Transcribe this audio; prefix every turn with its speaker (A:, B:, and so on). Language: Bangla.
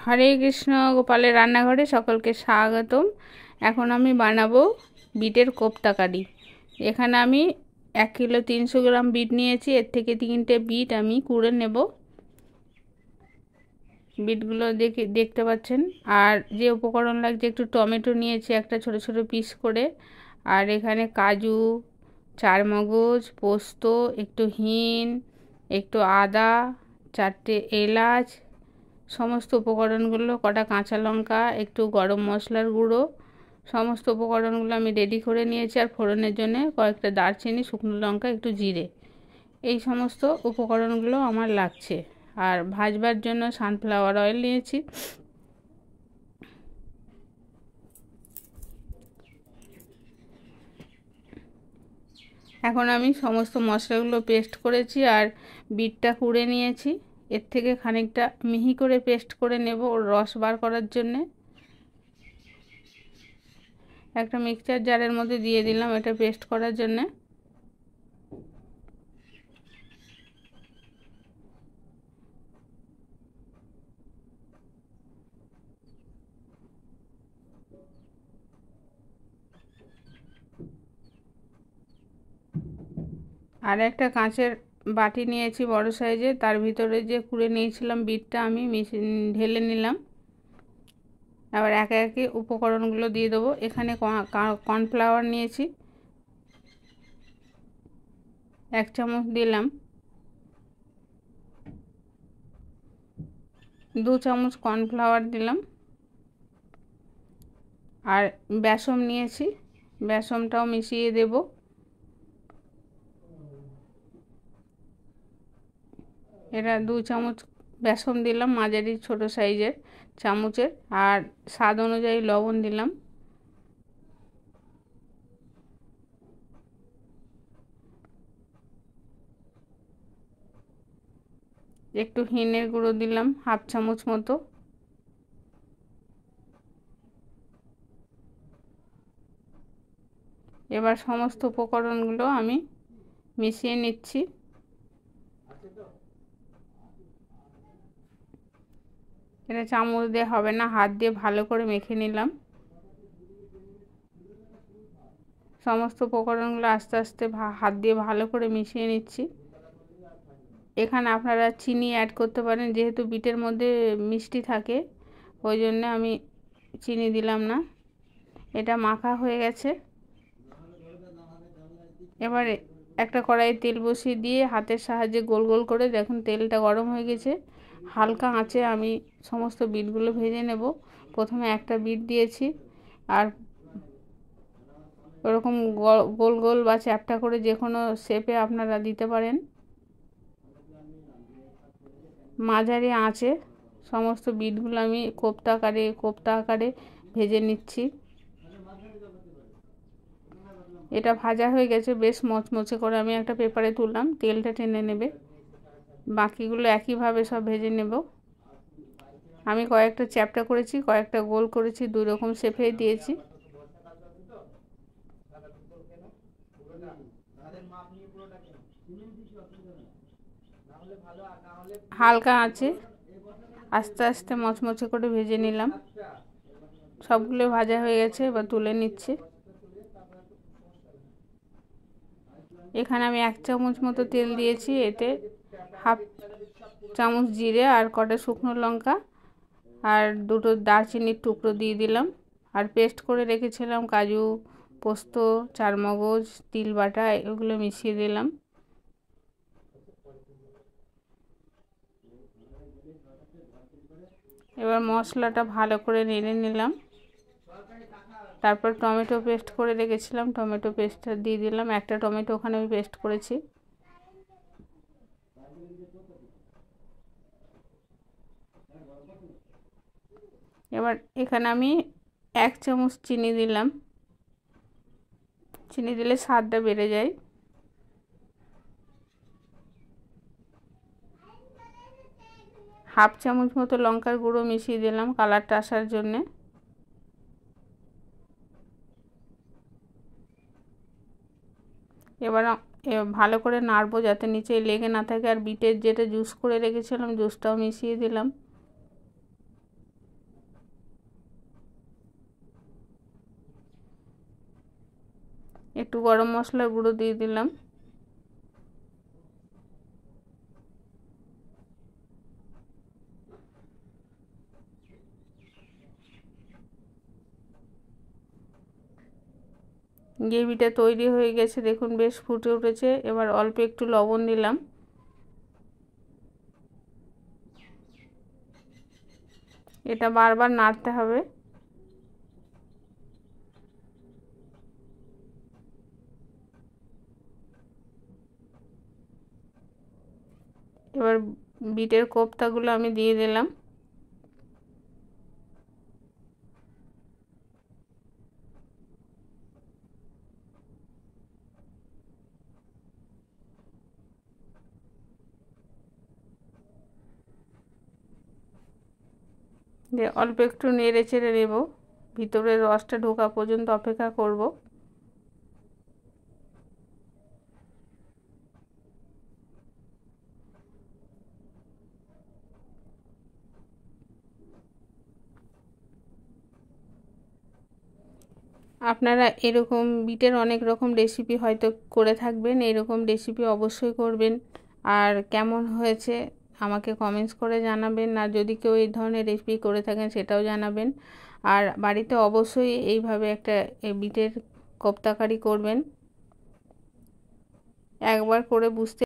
A: হরে কৃষ্ণ, গোপালের রান্নাঘরে সকলকে স্বাগতম। এখন আমি বানাবো বিটের কোপ্তা কারি। এখানে আমি 1 কিলো 300 গ্রাম বিট নিয়েছি। এর থেকে 3টে বিট আমি কুড়ে নেব। বিটগুলো দেখতে পাচ্ছেন। আর যে উপকরণ লাগছে, একটু টমেটো নিয়েছি একটা ছোট ছোট পিস করে, আর এখানে কাজু, চারমগজ, পোস্ত, একটু হিং, একটু আদা, 4টে এলাচ, সমস্ত উপকরণগুলো, কটা কাঁচা লঙ্কা, একটু গরম মশলার গুঁড়ো, সমস্ত উপকরণগুলো আমি রেডি করে নিয়েছি। আর ফোড়নের জন্য কয়েকটা দারচিনি, শুকনো লঙ্কা, একটু জিরে, এই সমস্ত উপকরণগুলো আমার লাগছে। আর ভাজবার জন্য সানফ্লাওয়ার অয়েল নিয়েছি। এখন আমি সমস্ত মশলাগুলো পেস্ট করেছি আর বিটটা কুড়ে নিয়েছি। এর থেকে খানিকটা মিহি করে পেস্ট করে নেব ওর রস বার করার জন্যে। একটা মিক্সচার জারের মধ্যে দিয়ে দিলাম এটা পেস্ট করার জন্যে। আর একটা কাঁচের বাটি নিয়েছি বড় সাইজে, তার ভিতরে যে কুড়ে নিয়েছিলাম বিটটা আমি ঢেলে নিলাম। আবার একে একে উপকরণগুলো দিয়ে দেবো। এখানে কর্নফ্লাওয়ার নিয়েছি, 1 চামচ দিলাম। 2 চামচ কর্নফ্লাওয়ার দিলাম। আর বেসন নিয়েছি, বেসনটাও মিশিয়ে দেব। এটা 2 চামচ বেসন দিলাম, মাঝারি ছোট সাইজের চামচের। আর স্বাদ অনুযায়ী লবণ দিলাম। একটু হিঙের গুঁড়ো দিলাম 1/2 চামচ মতো। এবার সমস্ত উপকরণগুলো আমি মিশিয়ে নিচ্ছি। এটা চামচ দিয়ে হবে না, হাত দিয়ে ভালো করে মেখে নিলাম। সমস্ত উপকরণগুলো আস্তে আস্তে হাত দিয়ে ভালো করে মিশিয়ে নিচ্ছি। এখানে আপনারা চিনি অ্যাড করতে পারেন, যেহেতু বিটের মধ্যে মিষ্টি থাকে ওই জন্য আমি চিনি দিলাম না। এটা মাখা হয়ে গেছে। এবারে একটা কড়াইয়ে তেল বসিয়ে দিয়ে হাতের সাহায্যে গোল গোল করে, দেখুন তেলটা গরম হয়ে গেছে। হালকা আঁচে আমি সমস্ত বিটগুলো ভেজে নেব। প্রথমে একটা বিট দিয়েছি, আর ওরকম গোল গোল বা চ্যাপ্টা করে যে কোনো শেপে আপনারা দিতে পারেন। মাঝারি আঁচে সমস্ত বিটগুলো আমি কোপ্তা আকারে ভেজে নিচ্ছি। এটা ভাজা হয়ে গেছে, বেশ মচমচে করে আমি একটা পেপারে তুললাম, তেলটা টেনে নেবে। বাকিগুলো একইভাবে সব ভেজে নেব। আমি কয়েকটা চ্যাপ্টা করেছি, কয়েকটা গোল করেছি, 2 রকম শেপে দিয়েছি। হালকা আঁচে আস্তে আস্তে মচমচে করে ভেজে নিলাম। সবগুলো ভাজা হয়ে গেছে, এবার তুলে নিচ্ছি। এখানে আমি 1 চামচ মতো তেল দিয়েছি। এতে 1/2 চামচ জিরে আর কটা শুকনো লঙ্কা আর 2টো দারচিনির টুকরো দিয়ে দিলাম। আর পেস্ট করে রেখেছিলাম কাজু, পোস্ত, চারমগজ, তিল বাটা, এগুলো মিশিয়ে দিলাম। এবার মশলাটা ভালো করে নেড়ে নিলাম। তারপর টমেটো পেস্ট করে রেখেছিলাম, টমেটো পেস্টটা দিয়ে দিলাম। একটা টমেটো ওখানে আমি পেস্ট করেছি। এবার এখানে আমি 1 চামচ চিনি দিলাম। চিনি দিলে স্বাদটা বেড়ে যায়। হাফ চামচ মতো লঙ্কার গুঁড়ো মিশিয়ে দিলাম কালারটা আসার জন্যে। এবার ভালো করে নাড়বো যাতে নিচে লেগে না থাকে। আর বিটের যেটা জুস করে রেখেছিলাম, জুসটাও মিশিয়ে দিলাম। একটু গরম মশলার গুঁড়ো দিয়ে দিলাম। গ্রেভিটা তৈরি হয়ে গেছে, দেখুন বেশ ফুটে উঠেছে। এবার অল্প একটু লবণ দিলাম। এটা বারবার নাড়তে হবে। এবার বিটের কোপ্তাগুলো আমি দিয়ে দিলাম। দিয়ে অল্প একটু নেড়ে চেড়ে নেব, ভিতরে রসটা ঢোকা পর্যন্ত অপেক্ষা করব। আপনারা এরকম বিটের অনেক রকম রেসিপি হয়তো করে থাকবেন, এরকম রেসিপি অবশ্যই করবেন। আর কেমন হয়েছে আমাকে কমেন্টস করে জানাবেন। আর যদি কেউ এই ধরনের রেসিপি করে থাকেন সেটাও জানাবেন। আর বাড়িতে অবশ্যই এইভাবে একটা বিটের কোপ্তা কারি করবেন, একবার করে বুঝতে